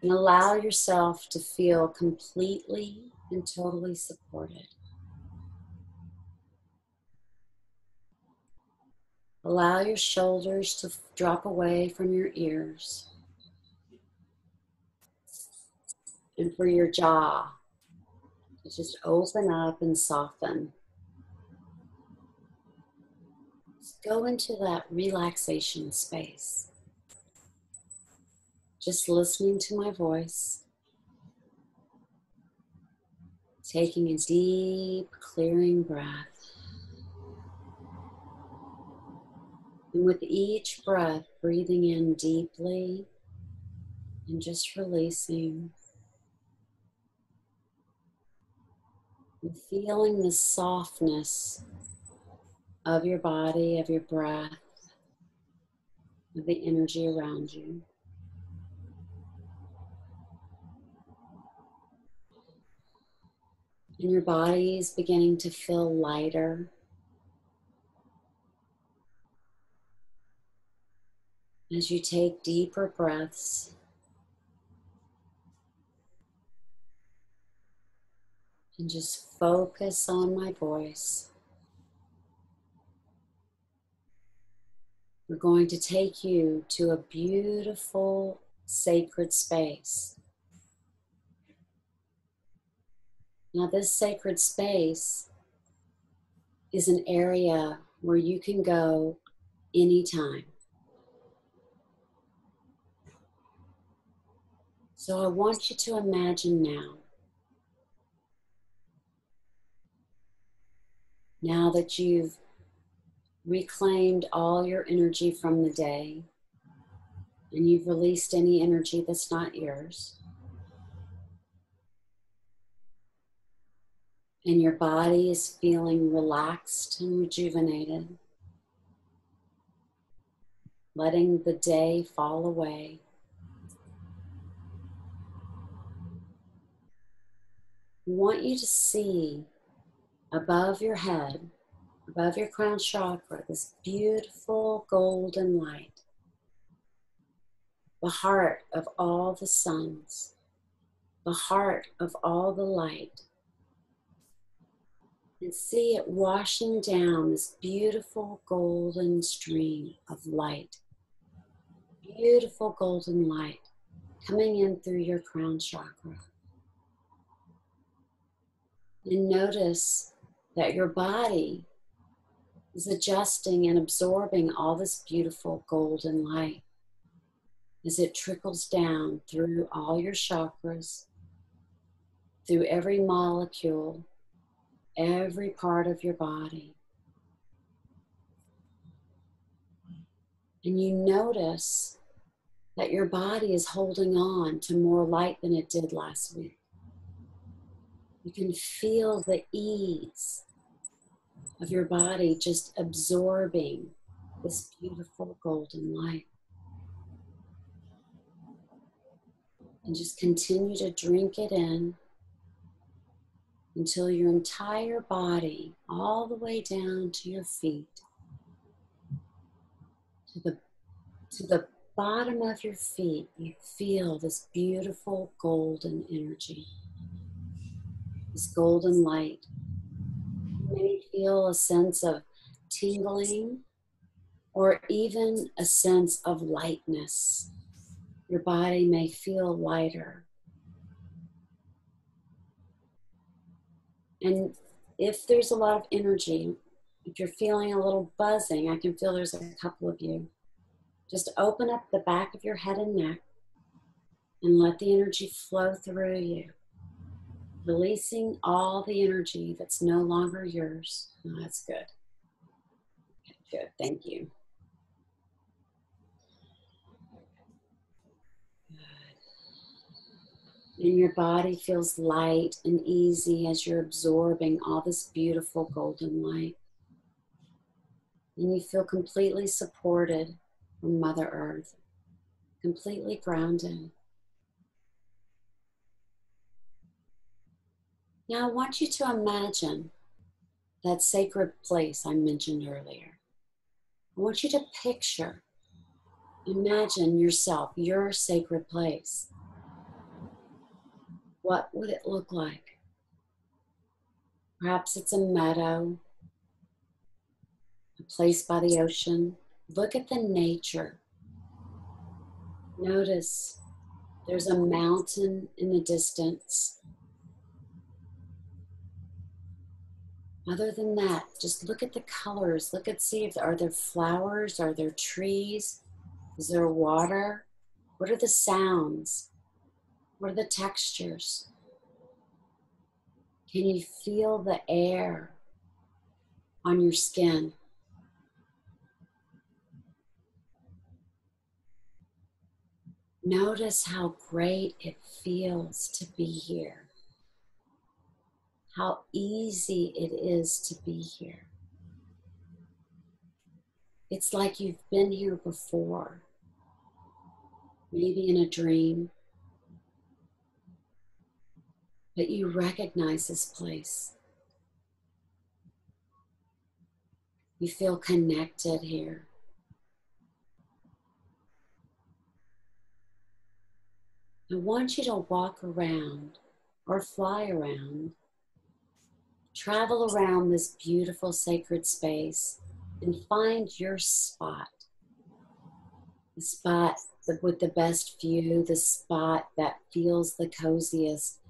And allow yourself to feel completely and totally supported. Allow your shoulders to drop away from your ears. And for your jaw to just open up and soften. Just go into that relaxation space. Just listening to my voice. Taking a deep, clearing breath. And with each breath, breathing in deeply and just releasing. And feeling the softness of your body, of your breath, of the energy around you. And your body is beginning to feel lighter. As you take deeper breaths. And just focus on my voice. We're going to take you to a beautiful, sacred space. Now, this sacred space is an area where you can go anytime. So I want you to imagine now that you've reclaimed all your energy from the day and you've released any energy that's not yours, and your body is feeling relaxed and rejuvenated, letting the day fall away. I want you to see above your head above your crown chakra, this beautiful golden light, the heart of all the suns, the heart of all the light. And see it washing down this beautiful golden stream of light. Beautiful golden light coming in through your crown chakra. And notice that your body is adjusting and absorbing all this beautiful golden light as it trickles down through all your chakras, through every molecule, every part of your body. And you notice that your body is holding on to more light than it did last week. You can feel the ease of your body just absorbing this beautiful golden light. And just continue to drink it in until your entire body, all the way down to your feet, to the bottom of your feet, you feel this beautiful golden energy, this golden light. You may feel a sense of tingling or even a sense of lightness. Your body may feel lighter. And if there's a lot of energy, if you're feeling a little buzzing, I can feel there's a couple of you. Just open up the back of your head and neck and let the energy flow through you, releasing all the energy that's no longer yours. Oh, that's good. Good, thank you. And your body feels light and easy as you're absorbing all this beautiful golden light. And you feel completely supported from Mother Earth, completely grounded. Now I want you to imagine that sacred place I mentioned earlier. I want you to imagine yourself, your sacred place. What would it look like? Perhaps it's a meadow, a place by the ocean. Look at the nature. Notice there's a mountain in the distance. Other than that, just look at the colors. See if are there flowers, are there trees? Is there water? What are the sounds? What are the textures? Can you feel the air on your skin? Notice how great it feels to be here. How easy it is to be here. It's like you've been here before, maybe in a dream, but you recognize this place. You feel connected here. I want you to walk around or fly around, travel around this beautiful sacred space and find your spot. The spot with the best view, the spot that feels the coziest,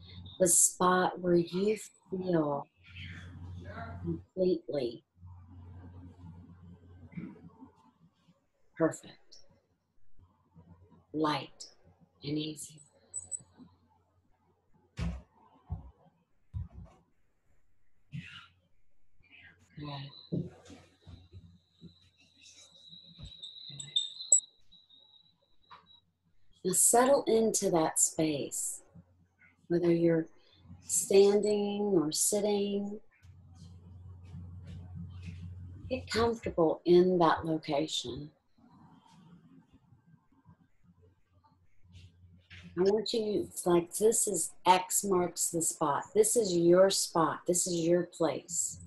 the spot where you feel completely perfect, light, and easy. Good. Now settle into that space, whether you're standing or sitting. Get comfortable in that location. I want you, it's like this is X marks the spot. This is your spot. This is your place.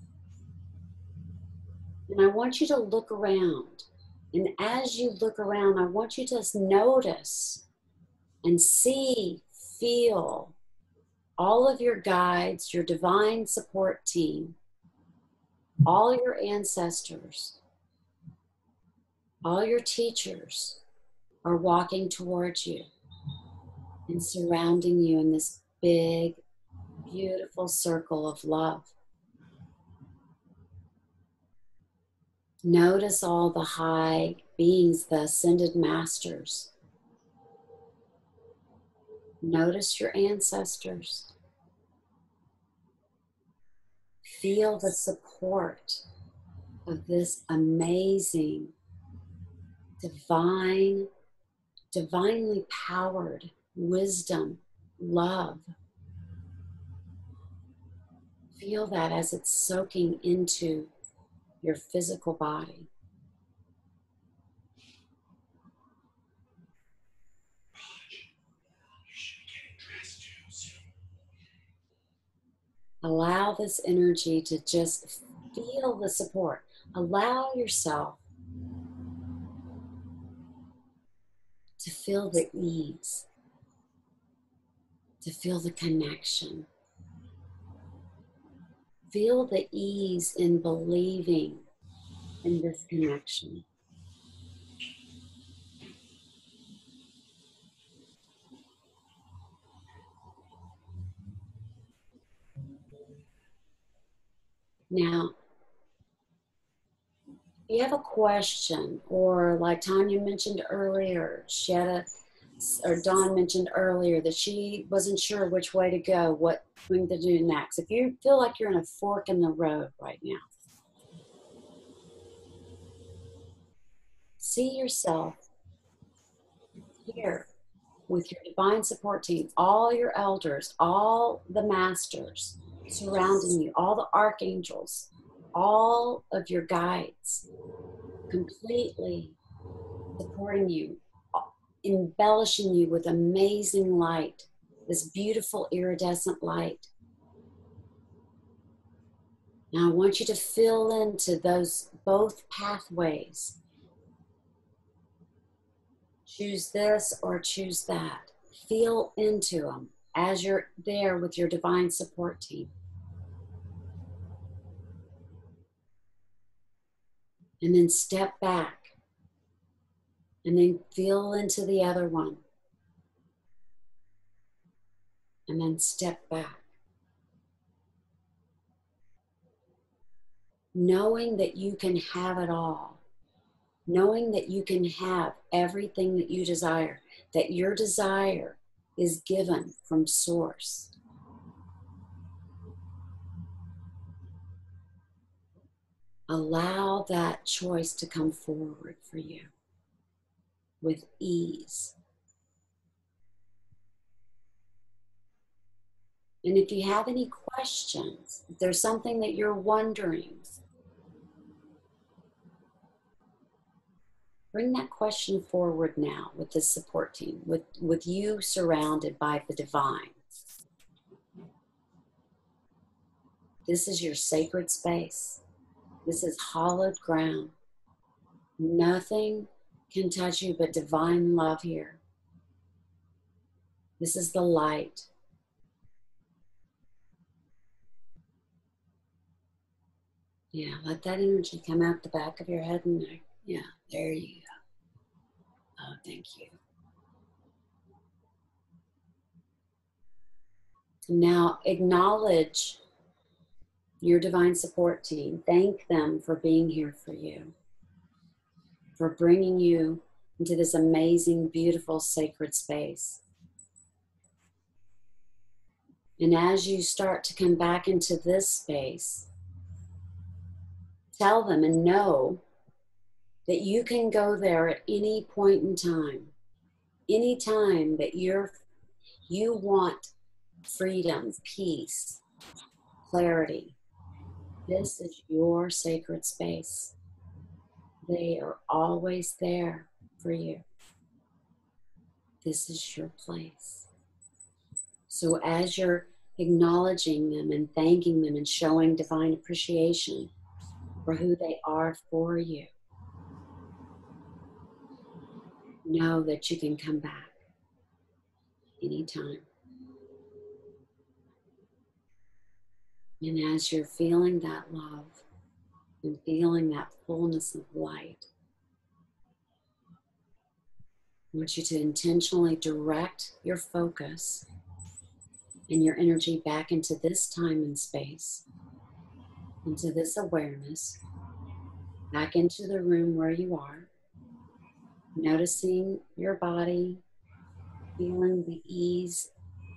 And I want you to look around. And as you look around, I want you to notice and see, feel all of your guides, your divine support team, all your ancestors, all your teachers are walking towards you and surrounding you in this big, beautiful circle of love. Notice all the high beings, the ascended masters. Notice your ancestors. Feel the support of this amazing, divinely powered wisdom, love. Feel that as it's soaking into your physical body. Allow this energy to just feel the support. Allow yourself to feel the ease, to feel the connection. Feel the ease in believing in this connection. Now, if you have a question, or like Tanya mentioned earlier, or Dawn mentioned earlier that she wasn't sure which way to go, what thing to do next. If you feel like you're in a fork in the road right now, see yourself here with your divine support team, all your elders, all the masters surrounding you, all the archangels, all of your guides, completely supporting you, embellishing you with amazing light, this beautiful iridescent light. Now I want you to fill into those both pathways. Choose this or choose that. Feel into them as you're there with your divine support team. And then step back. And then feel into the other one. And then step back. Knowing that you can have it all. Knowing that you can have everything that you desire. That your desire is given from Source. Allow that choice to come forward for you with ease. And if you have any questions, if there's something that you're wondering, bring that question forward now with the support team, with you surrounded by the divine. This is your sacred space. This is hallowed ground. Nothing can touch you but divine love here. This is the light. Yeah, let that energy come out the back of your head and neck. Yeah, there you go. Oh, thank you. Now acknowledge your divine support team. Thank them for being here for you, for bringing you into this amazing, beautiful, sacred space. And as you start to come back into this space, tell them and know that you can go there at any point in time. Any time that you want freedom, peace, clarity. This is your sacred space. They are always there for you. This is your place. So as you're acknowledging them and thanking them and showing divine appreciation, for who they are for you. Know that you can come back anytime. And as you're feeling that love and feeling that fullness of light, I want you to intentionally direct your focus and your energy back into this time and space, into this awareness, back into the room where you are, noticing your body, feeling the ease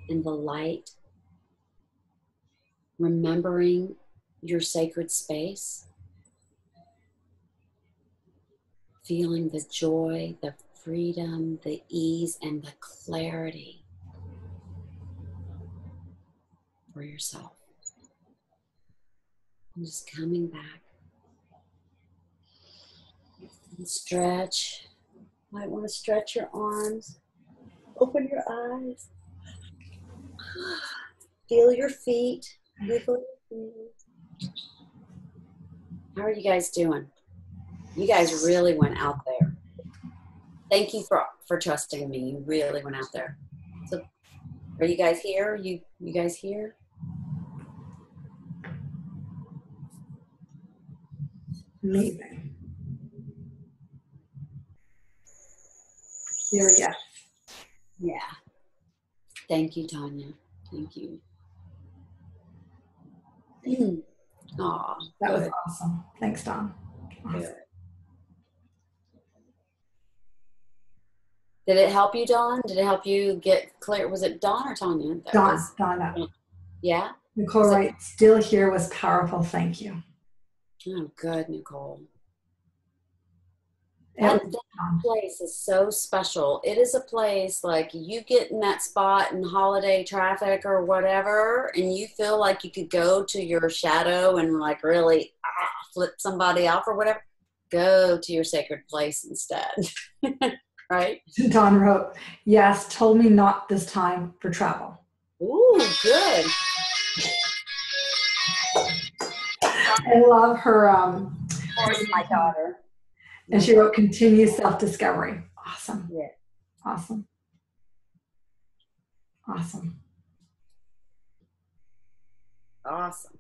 and the light, remembering your sacred space, feeling the joy, the freedom, the ease, and the clarity for yourself. And just coming back. And stretch. You might want to stretch your arms. Open your eyes. Feel your feet. Wiggle your feet. How are you guys doing? You guys really went out there. Thank you for trusting me. You really went out there. So, are you guys here? You guys here? Amazing. Here, yes. Yeah. Thank you, Tanya. Thank you. Aw, That was awesome. Thanks, Dawn. Awesome. good. Did it help you, Dawn? Did it help you get clear? Was it Dawn or Tanya? Dawn. Yeah? Nicole Wright, still here was powerful. Thank you. Oh, good, Nicole. That place is so special. It is a place like you get in that spot in holiday traffic or whatever, and you feel like you could go to your shadow and like really flip somebody off or whatever. Go to your sacred place instead. Right? Dawn wrote, yes, told me not this time for travel. Ooh, good. I love her. Where's my daughter? And she wrote, continue self-discovery. Awesome. Yeah. Awesome. Awesome. Awesome.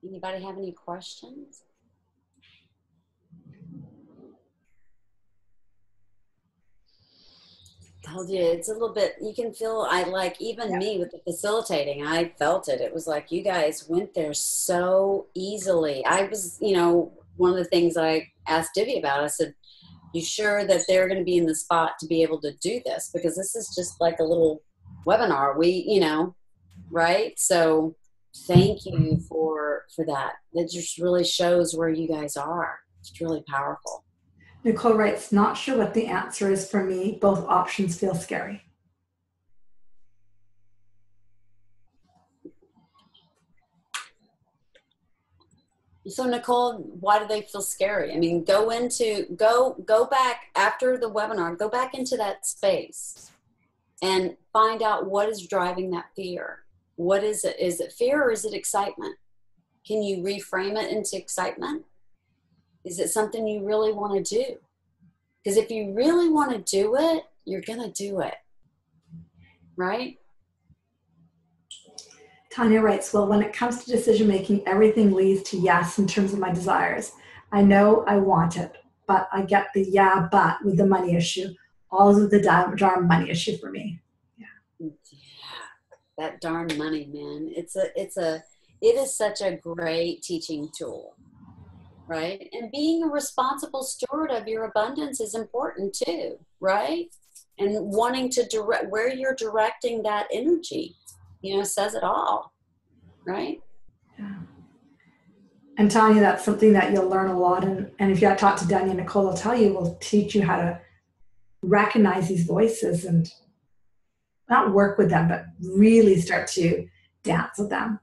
Anybody have any questions? Told you it's a little bit, you can feel, I like even me with the facilitating, I felt it. It was like you guys went there so easily. I was, one of the things I asked Divi about, I said, you sure that they're going to be in the spot to be able to do this? Because this is just like a little webinar. Right? So thank you for that. That just really shows where you guys are. It's really powerful. Nicole writes, not sure what the answer is for me. Both options feel scary. So Nicole, why do they feel scary? I mean, go back after the webinar, go back into that space and find out what is driving that fear. What is it? Is it fear or is it excitement? Can you reframe it into excitement? Is it something you really want to do? Because if you really want to do it, you're going to do it. Right? Tanya writes, well, when it comes to decision making, everything leads to yes in terms of my desires. I know I want it, but I get the yeah, but with the money issue. All of the darn money issue for me. Yeah, that darn money, man. It is such a great teaching tool, right? And being a responsible steward of your abundance is important too, right? And wanting to direct where you're directing that energy, says it all, right? Yeah. And Tanya, that's something that you'll learn a lot. And if you talk to Danya and Nicole, they'll tell you, we'll teach you how to recognize these voices and not work with them, but really start to dance with them.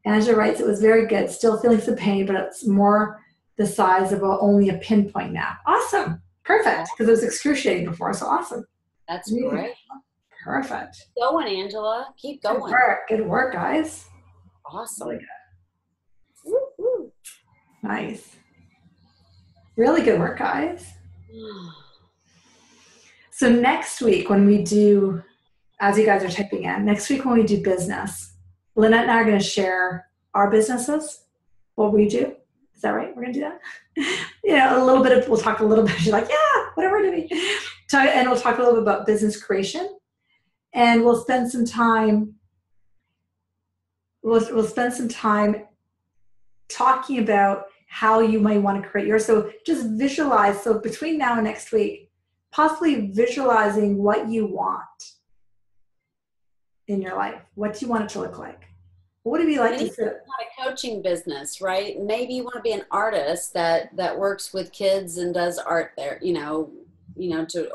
Angela writes, it was very good. Still feeling some pain, but it's more the size of only a pinpoint now. Awesome. Perfect. Because it was excruciating before. So awesome. That's great. Perfect. Keep going, Angela. Keep going. Good work, guys. Awesome. Really good. Woo, woo. Nice. Really good work, guys. So next week when we do, as you guys are typing in, next week when we do business, Lynette and I are going to share our businesses, what we do. Is that right? We're going to do that? A little bit of, we'll talk a little bit. She's like, yeah, whatever we're doing. And we'll talk a little bit about business creation. And we'll spend some time, we'll spend some time talking about how you might want to create yours. So just visualize. So between now and next week, possibly visualizing what you want in your life. What do you want it to look like? What would it be like to sit? A coaching business, right? Maybe you want to be an artist that works with kids and does art there,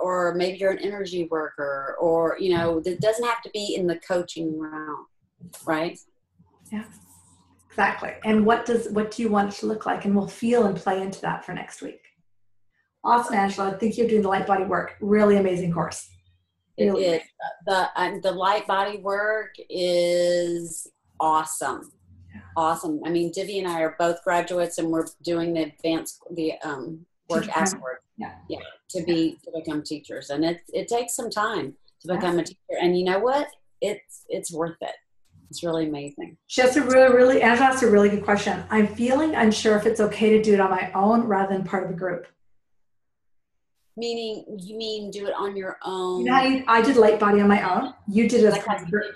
or maybe you're an energy worker, or it doesn't have to be in the coaching realm, right? Yeah, exactly. And what do you want it to look like? And we'll feel and play into that for next week. Awesome, Angela. I think you're doing the light body work. Really amazing course. Really. It is. The light body work is awesome. Yeah. Awesome. I mean, Divi and I are both graduates, and we're doing the advanced work afterwards. Yeah. To become teachers, and it takes some time to become a teacher. And you know what? It's worth it. It's really amazing. She has Angela asked a really good question. I'm feeling unsure if it's okay to do it on my own rather than part of a group. Meaning, you mean do it on your own? You know how I did light body on my own. You did it as part of a group.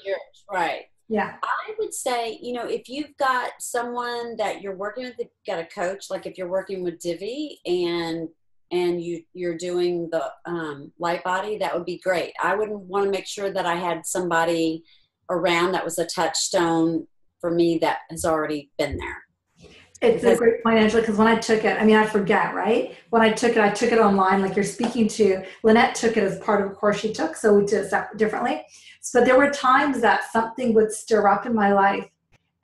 Right. Yeah. I would say, if you've got someone that you're working with, you've got a coach, like if you're working with Divi and you're doing the light body, that would be great. I would want to make sure that I had somebody around that was a touchstone for me that has already been there. It's a great point, Angela, because when I took it, I forget, right? When I took it online, like you're speaking to. Lynette took it as part of a course she took, so we did it differently. But there were times that something would stir up in my life,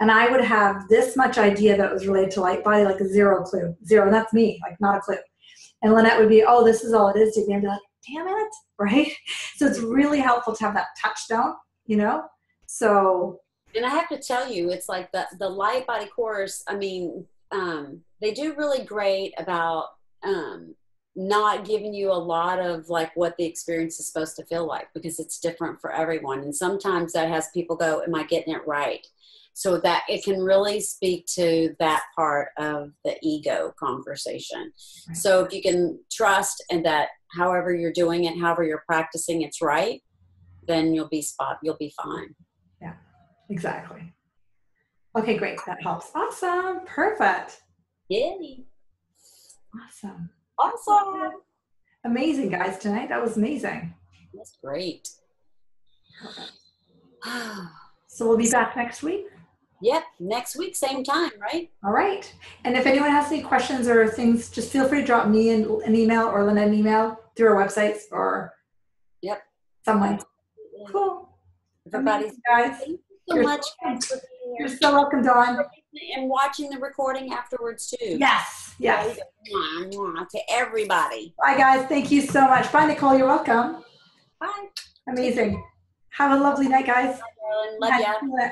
and I would have this much idea that was related to light body, like a zero clue. Zero, and that's me, like not a clue. And Lynette would be, oh, this is all it is to me. I'd be like, damn it, right? So it's really helpful to have that touchstone, So. And I have to tell you, it's like the light body course, they do really great about not giving you a lot of like what the experience is supposed to feel like, because it's different for everyone. And sometimes that has people go, am I getting it right? So that it can really speak to that part of the ego conversation. Right. So if you can trust and that however you're doing it, however you're practicing, it's right, then you'll be fine. Yeah, exactly. Okay, great. That helps. Awesome. Perfect. Yay. Awesome. Amazing, guys, tonight. That was amazing. That's great. Perfect. So we'll be back next week? Yep. Next week, same time, right? All right. And if anyone has any questions or things, just feel free to drop me an email or Lynette an email through our websites or some way. Cool. Everybody, guys. Thank you so much. You're so welcome, Dawn. And watching the recording afterwards too. Yes. To everybody. Bye, guys. Thank you so much. Bye, Nicole. You're welcome. Bye. Amazing. Have a lovely night, guys. Bye, darling. Love ya.